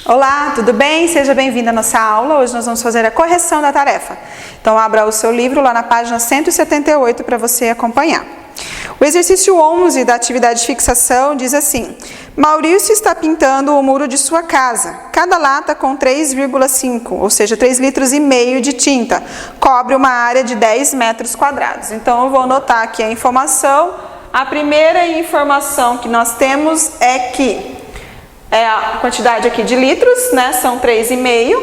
Olá, tudo bem? Seja bem-vindo à nossa aula. Hoje nós vamos fazer a correção da tarefa. Então, abra o seu livro lá na página 178 para você acompanhar. O exercício 11 da atividade de fixação diz assim: Maurício está pintando o muro de sua casa. Cada lata com 3,5, ou seja, 3,5 litros de tinta, cobre uma área de 10 metros quadrados. Então, eu vou anotar aqui a informação. A primeira informação que nós temos é que a quantidade aqui de litros, né, são 3,5,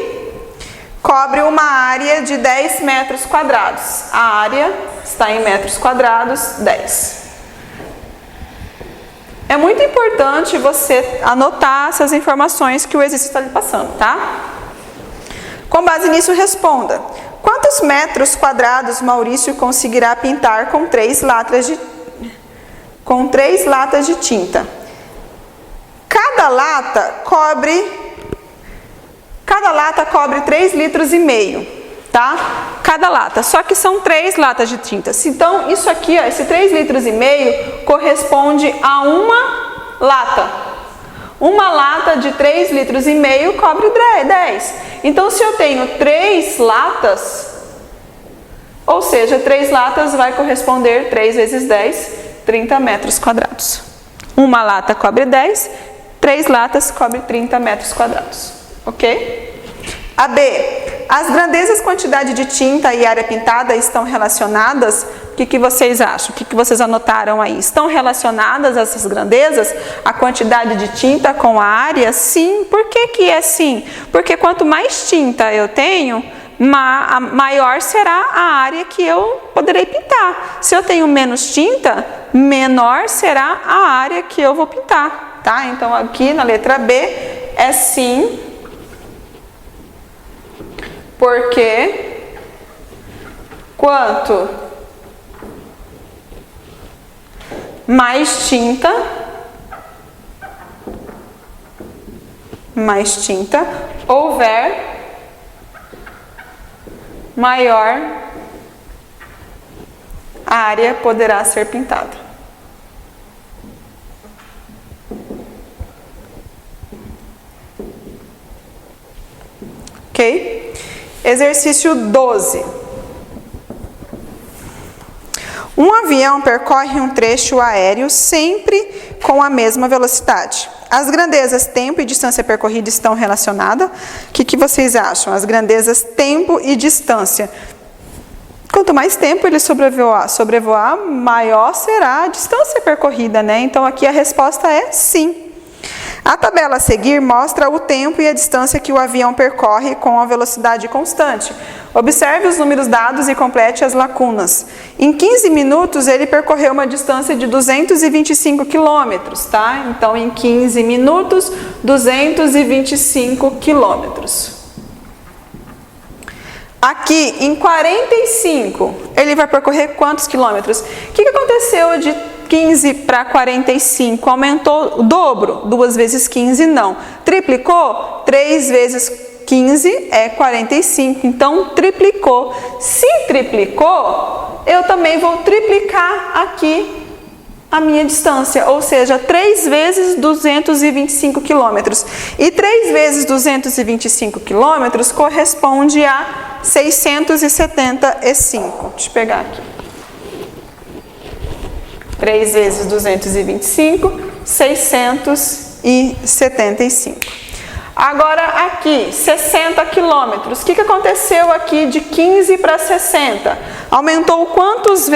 cobre uma área de 10 metros quadrados. A área está em metros quadrados, 10. É muito importante você anotar essas informações que o exercício está lhe passando, tá? Com base nisso, responda: quantos metros quadrados Maurício conseguirá pintar com 3 latas de tinta? Cada lata cobre 3,5 litros, tá? Cada lata, só que são 3 latas de tinta. Então, isso aqui, ó, esse 3,5 litros corresponde a uma lata. Uma lata de 3,5 litros cobre 10. Então, se eu tenho 3 latas, ou seja, 3 latas vai corresponder 3 vezes 10, 30 metros quadrados. Uma lata cobre 10, 3 latas cobre 30 metros quadrados, ok? A B. As grandezas, quantidade de tinta e área pintada estão relacionadas? O que vocês acham? O que vocês anotaram aí? Estão relacionadas essas grandezas? A quantidade de tinta com a área? Sim. Por que é sim? Porque quanto mais tinta eu tenho, maior será a área que eu poderei pintar. Se eu tenho menos tinta, menor será a área que eu vou pintar. Tá? Então, aqui na letra B é sim, porque quanto mais tinta houver, maior a área poderá ser pintada. Ok? Exercício 12. Um avião percorre um trecho aéreo sempre com a mesma velocidade. As grandezas tempo e distância percorrida estão relacionadas? O que vocês acham? As grandezas tempo e distância. Quanto mais tempo ele sobrevoar, maior será a distância percorrida, né? Então, aqui a resposta é sim. A tabela a seguir mostra o tempo e a distância que o avião percorre com a velocidade constante. Observe os números dados e complete as lacunas. Em 15 minutos, ele percorreu uma distância de 225 quilômetros, tá? Então, em 15 minutos, 225 quilômetros. Aqui, em 45, ele vai percorrer quantos quilômetros? O que aconteceu de 15 para 45? Aumentou o dobro? 2 vezes 15, não. Triplicou? 3 vezes 15 é 45. Então, triplicou. Se triplicou, eu também vou triplicar aqui a minha distância, ou seja, 3 vezes 225 quilômetros. E 3 vezes 225 quilômetros corresponde a 675. Deixa eu pegar aqui. 3 vezes 225, 675. Agora aqui, 60 quilômetros. O que aconteceu aqui de 15 para 60? Aumentou quantas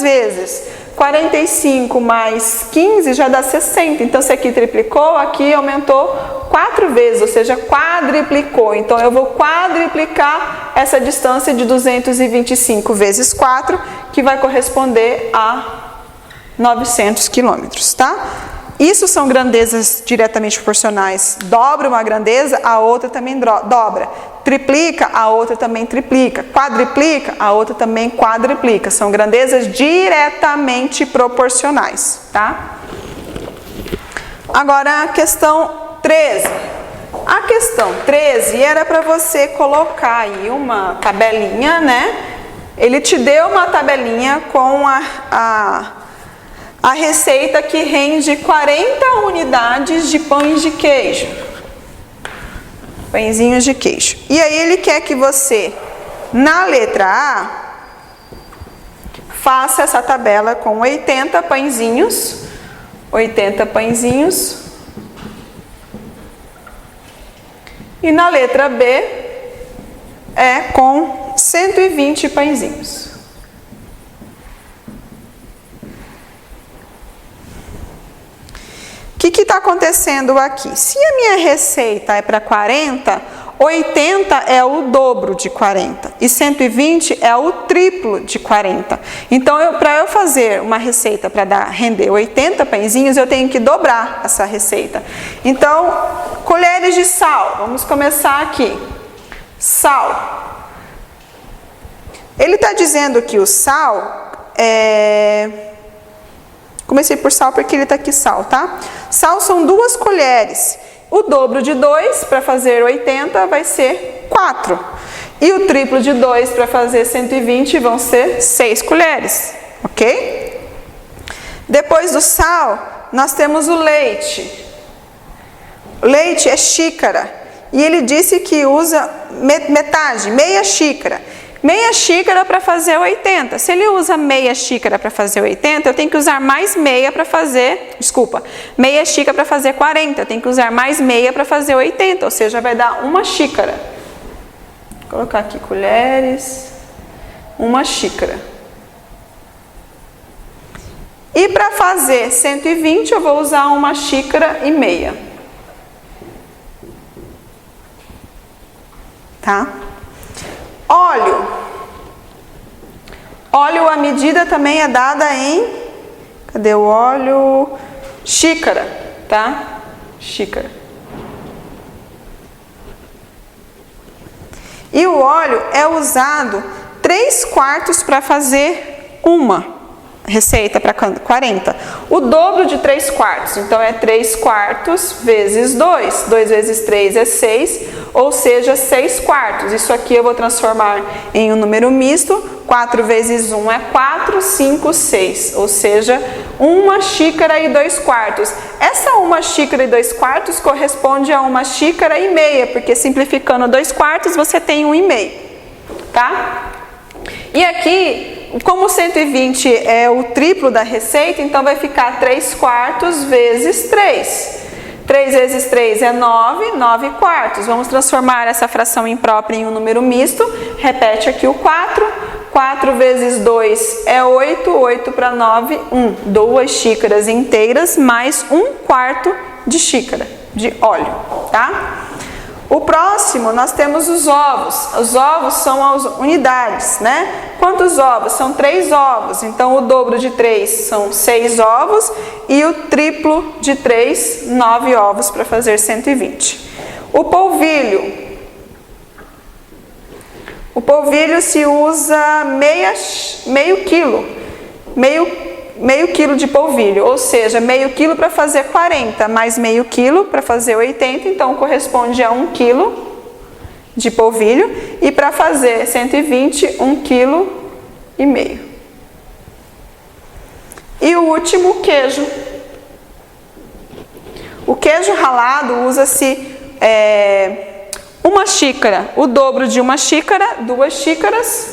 vezes? 45 mais 15 já dá 60. Então, se aqui triplicou, aqui aumentou 4 vezes, ou seja, quadriplicou. Então, eu vou quadriplicar essa distância de 225 vezes 4, que vai corresponder a 900 quilômetros, tá? Isso são grandezas diretamente proporcionais. Dobra uma grandeza, a outra também dobra. Triplica, a outra também triplica. Quadriplica, a outra também quadriplica. São grandezas diretamente proporcionais, tá? Agora a questão 13. A questão 13 era para você colocar aí uma tabelinha, né? Ele te deu uma tabelinha com a receita que rende 40 unidades de pães de queijo. pãezinhos de queijo. E aí ele quer que você, na letra A, faça essa tabela com 80 pãezinhos. 80 pãezinhos. E na letra B é com 120 pãezinhos. O que está acontecendo aqui? Se a minha receita é para 40, 80 é o dobro de 40 e 120 é o triplo de 40. Então, para eu fazer uma receita para render 80 pãezinhos, eu tenho que dobrar essa receita. Então, colheres de sal. Vamos começar aqui. Sal. Ele está dizendo que o sal Comecei por sal porque ele está aqui sal, tá? Sal são 2 colheres. O dobro de 2 para fazer 80 vai ser 4. E o triplo de 2 para fazer 120 vão ser 6 colheres, ok? Depois do sal, nós temos o leite. Leite é xícara. E ele disse que usa metade, meia xícara. Meia xícara para fazer 80. Se ele usa meia xícara para fazer 80, eu tenho que usar mais meia para fazer... meia xícara para fazer 40. Eu tenho que usar mais meia para fazer 80, ou seja, vai dar 1 xícara. Vou colocar aqui colheres, 1 xícara. E para fazer 120, eu vou usar 1 xícara e meia. Tá? Óleo. Óleo, a medida também é dada em... Cadê o óleo? Xícara, tá? Xícara. E o óleo é usado 3/4 para fazer uma receita para 40. O dobro de 3/4, então é 3/4 vezes 2. 2 vezes 3 é 6, ou seja, 6/4. Isso aqui eu vou transformar em um número misto. 4 vezes 1 é 4, 5, 6. Ou seja, 1 xícara e 2/4. Essa 1 xícara e 2/4 corresponde a 1 xícara e meia, porque simplificando 2/4 você tem 1,5, tá? E aqui, como 120 é o triplo da receita, então vai ficar 3/4 vezes 3. 3 vezes 3 é 9, 9/4. Vamos transformar essa fração imprópria em um número misto. Repete aqui o 4. 4 vezes 2 é 8, 8 para 9, 1. 2 xícaras inteiras mais 1/4 de xícara de óleo, tá? O próximo, nós temos os ovos. Os ovos são as unidades, né? Quantos ovos? São 3 ovos. Então, o dobro de 3 são 6 ovos. E o triplo de 3, 9 ovos para fazer 120. O polvilho. O polvilho se usa meio quilo. Meio quilo de polvilho, ou seja, meio quilo para fazer 40, mais meio quilo para fazer 80, então corresponde a 1 quilo de polvilho, e para fazer 120, 1,5 kg. E o último, o queijo. O queijo ralado usa-se 1 xícara, o dobro de 1 xícara, 2 xícaras,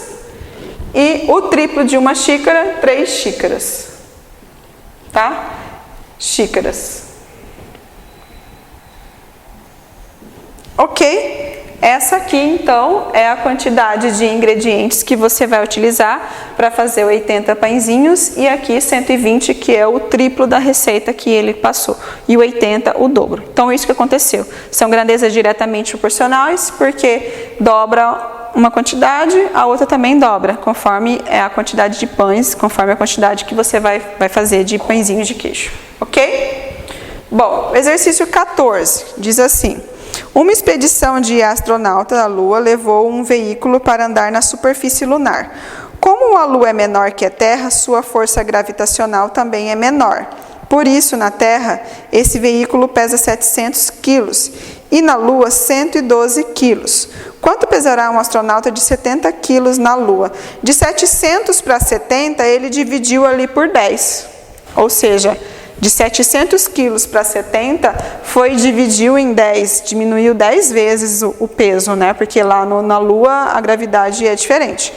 e o triplo de 1 xícara, 3 xícaras. Tá? Xícaras. Ok? Essa aqui, então, é a quantidade de ingredientes que você vai utilizar para fazer 80 pãezinhos. E aqui 120, que é o triplo da receita que ele passou. E o 80, o dobro. Então, isso que aconteceu. São grandezas diretamente proporcionais, porque dobra uma quantidade, a outra também dobra, conforme é a quantidade de pães, conforme a quantidade que você vai fazer de pãezinhos de queijo, ok? Bom, o exercício 14 diz assim: uma expedição de astronauta à Lua levou um veículo para andar na superfície lunar. Como a Lua é menor que a Terra, sua força gravitacional também é menor. Por isso, na Terra, esse veículo pesa 700 quilos e na Lua 112 quilos. Quanto pesará um astronauta de 70 quilos na Lua? De 700 para 70, ele dividiu ali por 10. Ou seja, de 700 quilos para 70 foi dividiu em 10, diminuiu 10 vezes o peso, né? Porque lá na Lua a gravidade é diferente.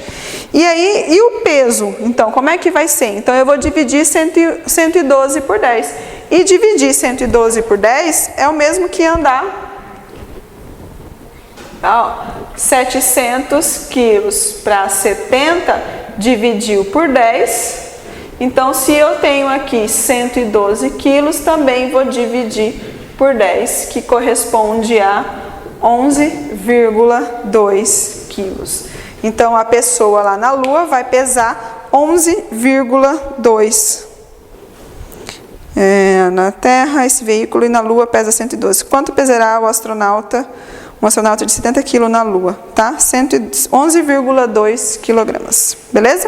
E aí, e o peso? Então, como é que vai ser? Então, eu vou dividir 112 por 10. E dividir 112 por 10 é o mesmo que andar... Tá, ó, 700 quilos para 70 dividiu por 10. Então, se eu tenho aqui 112 quilos, também vou dividir por 10, que corresponde a 11,2 quilos. Então, a pessoa lá na Lua vai pesar 11,2. Na Terra, esse veículo, e na Lua pesa 112. Quanto pesará o astronauta? Um astronauta de 70 kg na Lua, tá? 11,2 quilogramas, beleza?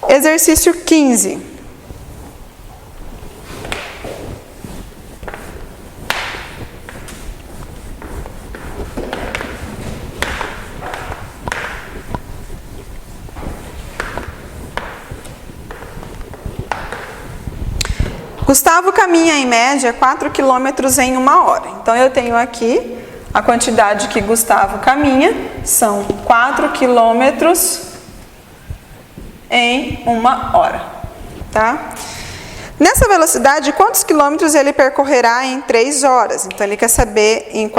Exercício 15. Gustavo caminha em média 4 quilômetros em 1 hora. Então, eu tenho aqui a quantidade que Gustavo caminha, são 4 quilômetros em 1 hora, tá? Nessa velocidade, quantos quilômetros ele percorrerá em 3 horas? Então, ele quer saber em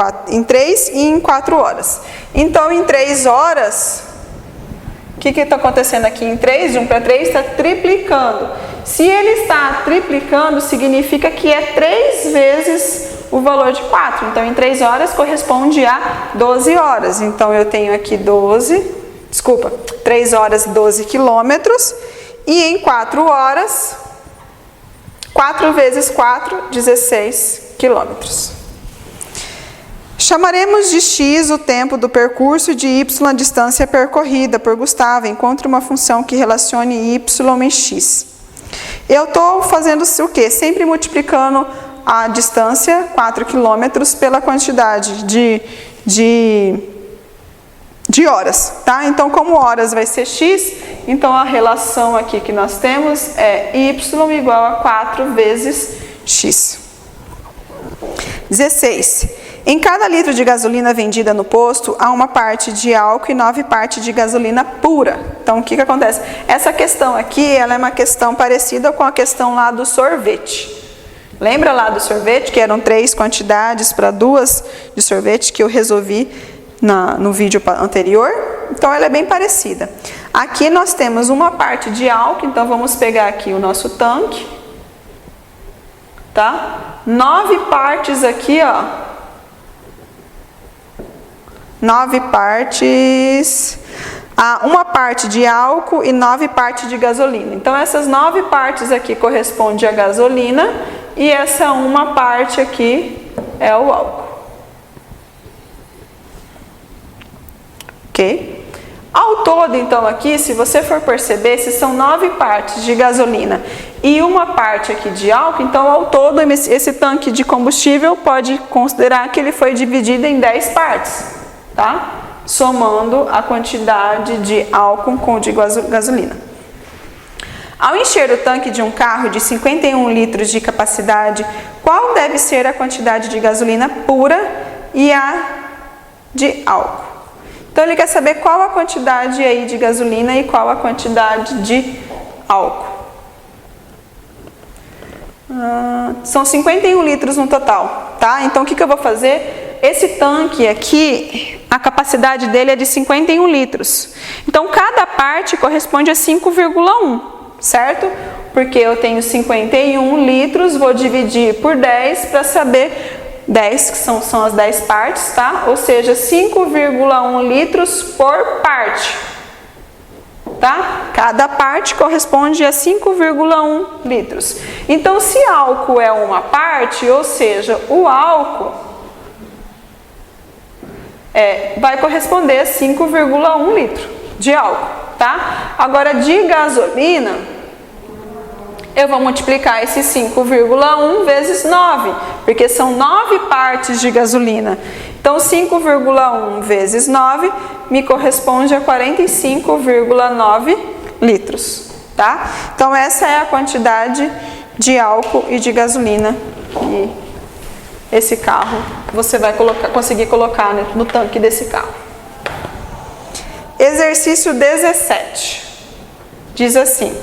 3 e em 4 horas. Então, em 3 horas, o que está acontecendo aqui? Em 3, de 1 para 3, está triplicando. Se ele está triplicando, significa que é 3 vezes o valor de 4. Então, em 3 horas corresponde a 12 horas. Então, eu tenho aqui 3 horas, 12 quilômetros. E em 4 horas, 4 vezes 4, 16 quilômetros. Chamaremos de x o tempo do percurso e de y a distância percorrida por Gustavo. Encontre uma função que relacione y em x. Eu estou fazendo o quê? Sempre multiplicando a distância, 4 quilômetros, pela quantidade de horas, tá? Então, como horas vai ser x, então a relação aqui que nós temos é y igual a 4 vezes x. 16. Em cada litro de gasolina vendida no posto, há uma parte de álcool e 9 partes de gasolina pura. Então, o que acontece? Essa questão aqui, ela é uma questão parecida com a questão lá do sorvete. Lembra lá do sorvete, que eram 3 quantidades para 2 de sorvete que eu resolvi no vídeo anterior? Então, ela é bem parecida. Aqui nós temos uma parte de álcool, então vamos pegar aqui o nosso tanque. Tá? 9 partes aqui, ó. 9 partes, uma parte de álcool e 9 partes de gasolina. Então, essas 9 partes aqui correspondem à gasolina e essa uma parte aqui é o álcool. Ok? Ao todo, então, aqui, se você for perceber, se são 9 partes de gasolina e uma parte aqui de álcool, então, ao todo, esse tanque de combustível pode considerar que ele foi dividido em 10 partes. Tá? Somando a quantidade de álcool com de gasolina. Ao encher o tanque de um carro de 51 litros de capacidade, qual deve ser a quantidade de gasolina pura e a de álcool? Então, ele quer saber qual a quantidade aí de gasolina e qual a quantidade de álcool. São 51 litros no total, tá? Então, o que eu vou fazer? Esse tanque aqui, a capacidade dele é de 51 litros. Então, cada parte corresponde a 5,1, certo? Porque eu tenho 51 litros, vou dividir por 10 para saber 10, que são as 10 partes, tá? Ou seja, 5,1 litros por parte. Tá? Cada parte corresponde a 5,1 litros. Então, se álcool é uma parte, ou seja, o álcool vai corresponder a 5,1 litro de álcool, tá? Agora, de gasolina, eu vou multiplicar esse 5,1 vezes 9, porque são 9 partes de gasolina. Então, 5,1 vezes 9 me corresponde a 45,9 litros, tá? Então, essa é a quantidade de álcool e de gasolina que esse carro você vai conseguir colocar no tanque desse carro. Exercício 17. Diz assim: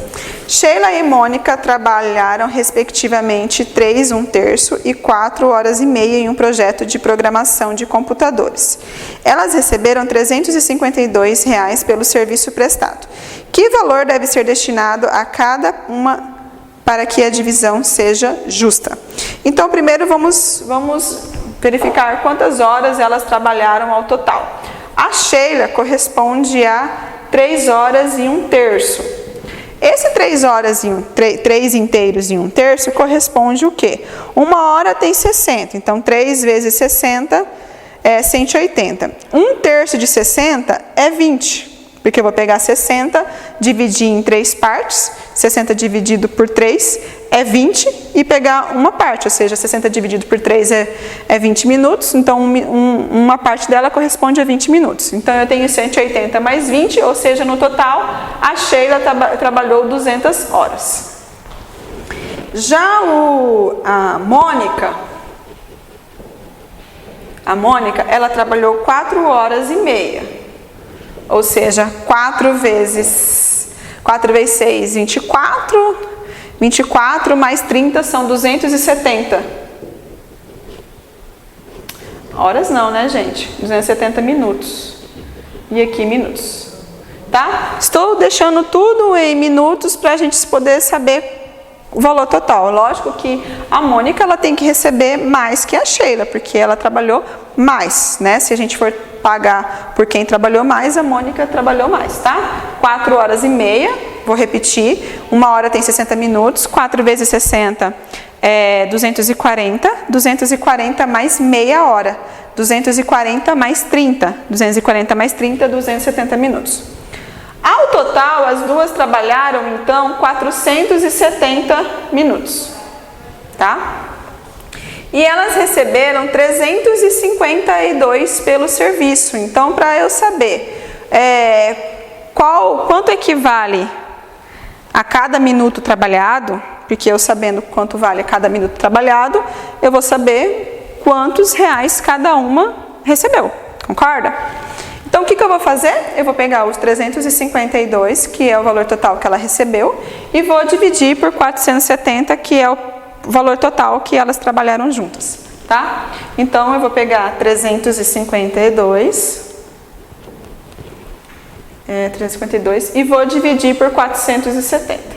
Sheila e Mônica trabalharam respectivamente 3 1/3 e 4 horas e meia em um projeto de programação de computadores. Elas receberam R$ 352 pelo serviço prestado. Que valor deve ser destinado a cada uma para que a divisão seja justa? Então, primeiro vamos verificar quantas horas elas trabalharam ao total. A Sheila corresponde a 3 horas e 1/3. Esse 3 inteiros e 1/3 corresponde o quê? 1 hora tem 60, então 3 vezes 60 é 180. 1/3 de 60 é 20, porque eu vou pegar 60, dividir em 3 partes, 60 dividido por 3 é 20, e pegar uma parte, ou seja, 60 dividido por 3 é 20 minutos, então uma parte dela corresponde a 20 minutos. Então eu tenho 180 mais 20, ou seja, no total, a Sheila trabalhou 200 horas. Já a Mônica, ela trabalhou 4 horas e meia, ou seja, 4 vezes 6, 24, 24 mais 30 são 270. Horas não, né, gente? 270 minutos. E aqui minutos. Tá? Estou deixando tudo em minutos para a gente poder saber o valor total. Lógico que a Mônica ela tem que receber mais que a Sheila, porque ela trabalhou mais, né? Se a gente for pagar por quem trabalhou mais, a Mônica trabalhou mais, tá? 4 horas e meia, vou repetir, 1 hora tem 60 minutos, 4 vezes 60 é 240, 240 mais meia hora, 240 mais 30, 240 mais 30, 270 minutos. Ao total, as duas trabalharam, então, 470 minutos, tá? E elas receberam 352 pelo serviço. Então, para eu saber quanto equivale a cada minuto trabalhado, porque eu sabendo quanto vale a cada minuto trabalhado, eu vou saber quantos reais cada uma recebeu, concorda? Então, o que eu vou fazer? Eu vou pegar os 352, que é o valor total que ela recebeu, e vou dividir por 470, que é o valor total que elas trabalharam juntas, tá? Então, eu vou pegar 352 e vou dividir por 470.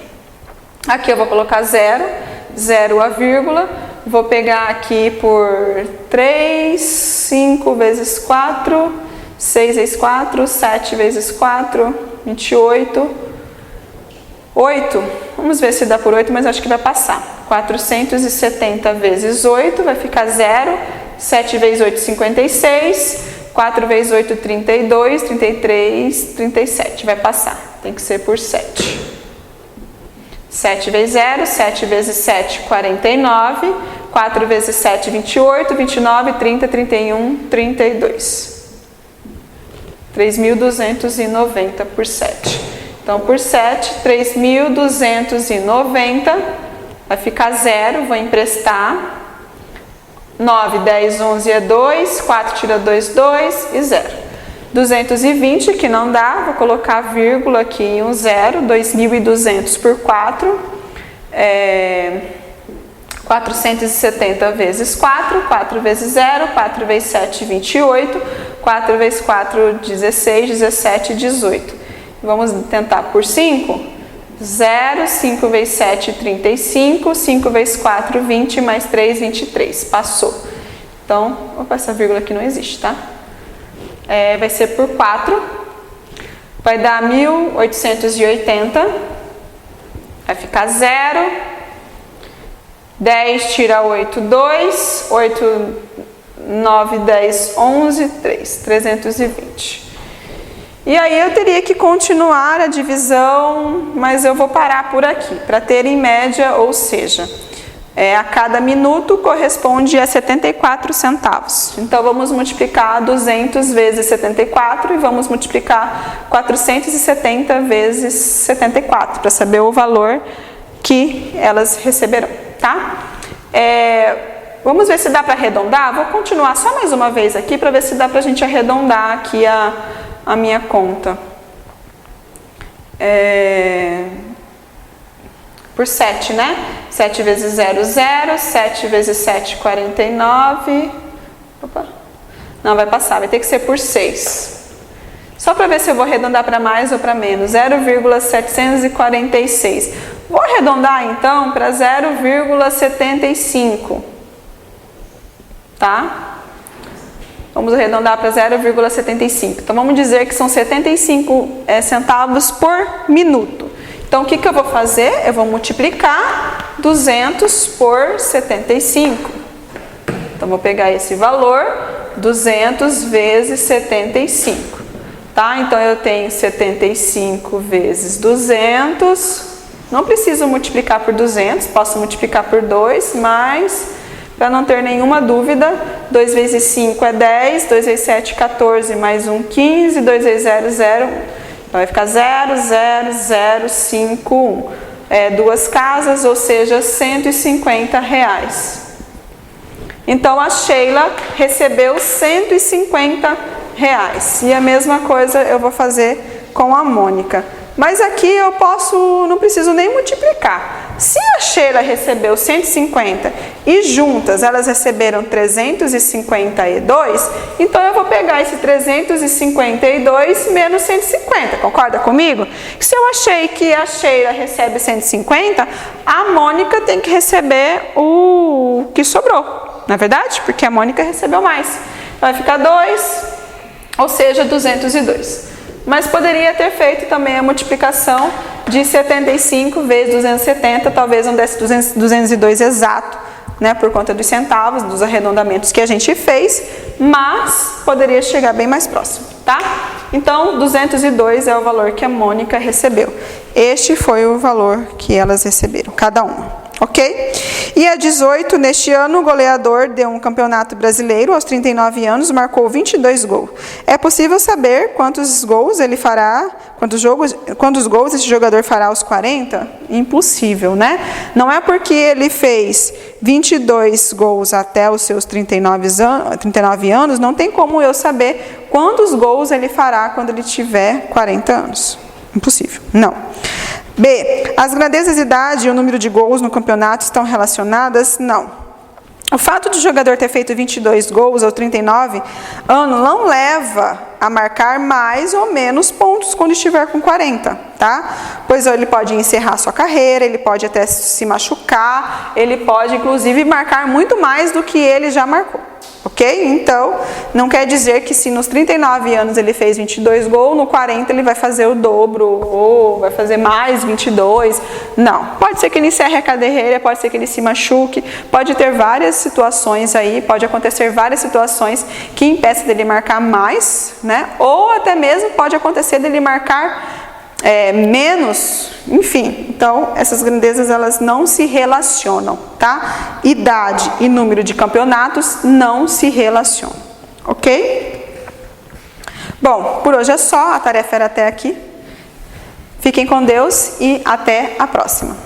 Aqui eu vou colocar 0 a vírgula, vou pegar aqui por 3, 5 vezes 4... 6 vezes 4, 7 vezes 4, 28, 8, vamos ver se dá por 8, mas acho que vai passar. 470 vezes 8 vai ficar 0, 7 vezes 8, 56, 4 vezes 8, 32, 33, 37, vai passar, tem que ser por 7. 7 vezes 0, 7 vezes 7, 49, 4 vezes 7, 28, 29, 30, 31, 32. 3.290 por 7. Então, por 7, 3.290, vai ficar 0, vou emprestar. 9, 10, 11 é 2, 4 tira 2, 2 e 0. 220, que não dá, vou colocar vírgula aqui e um 0, 2.200 por 4, 470 vezes 4, 4 vezes 0, 4 vezes 7, 28, 4 vezes 4, 16, 17, 18. Vamos tentar por 5. 0, 5 vezes 7, 35, 5 vezes 4, 20, mais 3, 23. Passou. Então, opa, essa vírgula aqui não existe, tá? Vai ser por 4. Vai dar 1.880. Vai ficar 0. 10 tira 8, 2. 8, 9, 10, 11, 3. 320. E aí eu teria que continuar a divisão, mas eu vou parar por aqui, para ter em média, ou seja, a cada minuto corresponde a 74 centavos. Então vamos multiplicar 200 vezes 74 e vamos multiplicar 470 vezes 74, para saber o valor que elas receberão, tá? Vamos ver se dá para arredondar. Vou continuar só mais uma vez aqui para ver se dá para a gente arredondar aqui a minha conta. Por 7, né? 7 vezes 0, 0. 7 vezes 7, 49. Opa. Não, vai passar, vai ter que ser por 6. Só para ver se eu vou arredondar para mais ou para menos. 0,746. Vou arredondar então para 0,75. Tá? Vamos arredondar para 0,75. Então vamos dizer que são 75 centavos por minuto. Então o que eu vou fazer? Eu vou multiplicar 200 por 75. Então vou pegar esse valor, 200 vezes 75. Tá? Então eu tenho 75 vezes 200. Não preciso multiplicar por 200, posso multiplicar por 2, mas para não ter nenhuma dúvida, 2 vezes 5 é 10, 2 vezes 7 é 14, mais 1, 15, 2 vezes 0, 0. Então vai ficar 0, 0, 0, 5, 1. Duas casas, ou seja, R$150. Então a Sheila recebeu R$150. E a mesma coisa eu vou fazer com a Mônica. Mas aqui eu não preciso nem multiplicar. Se a Sheila recebeu 150 e juntas elas receberam 352, então eu vou pegar esse 352 menos 150, concorda comigo? Se eu achei que a Sheila recebe 150, a Mônica tem que receber o que sobrou, não é verdade? Porque a Mônica recebeu mais. Vai ficar 2, ou seja, 202. Mas poderia ter feito também a multiplicação de 75 vezes 270, talvez não desse 202 exato, né, por conta dos centavos, dos arredondamentos que a gente fez, mas poderia chegar bem mais próximo, tá? Então, 202 é o valor que a Mônica recebeu. Este foi o valor que elas receberam, cada uma. Ok? E a 18, neste ano, o goleador de um campeonato brasileiro, aos 39 anos, marcou 22 gols. É possível saber quantos gols ele fará, quantos gols esse jogador fará aos 40? Impossível, né? Não é porque ele fez 22 gols até os seus 39 anos, não tem como eu saber quantos gols ele fará quando ele tiver 40 anos. Impossível, não. B. As grandezas de idade e o número de gols no campeonato estão relacionadas? Não. O fato de o jogador ter feito 22 gols aos 39 anos não leva a marcar mais ou menos pontos quando estiver com 40, tá? Pois ele pode encerrar sua carreira, ele pode até se machucar, ele pode inclusive marcar muito mais do que ele já marcou. Ok? Então, não quer dizer que se nos 39 anos ele fez 22 gols, no 40 ele vai fazer o dobro, ou vai fazer mais 22. Não. Pode ser que ele encerre a carreira, pode ser que ele se machuque, pode ter várias situações aí, pode acontecer várias situações que impeçam dele marcar mais, né? Ou até mesmo pode acontecer dele marcar menos, enfim. Então, essas grandezas elas não se relacionam, tá? Idade e número de campeonatos não se relacionam, ok? Bom, por hoje é só, a tarefa era até aqui. Fiquem com Deus e até a próxima.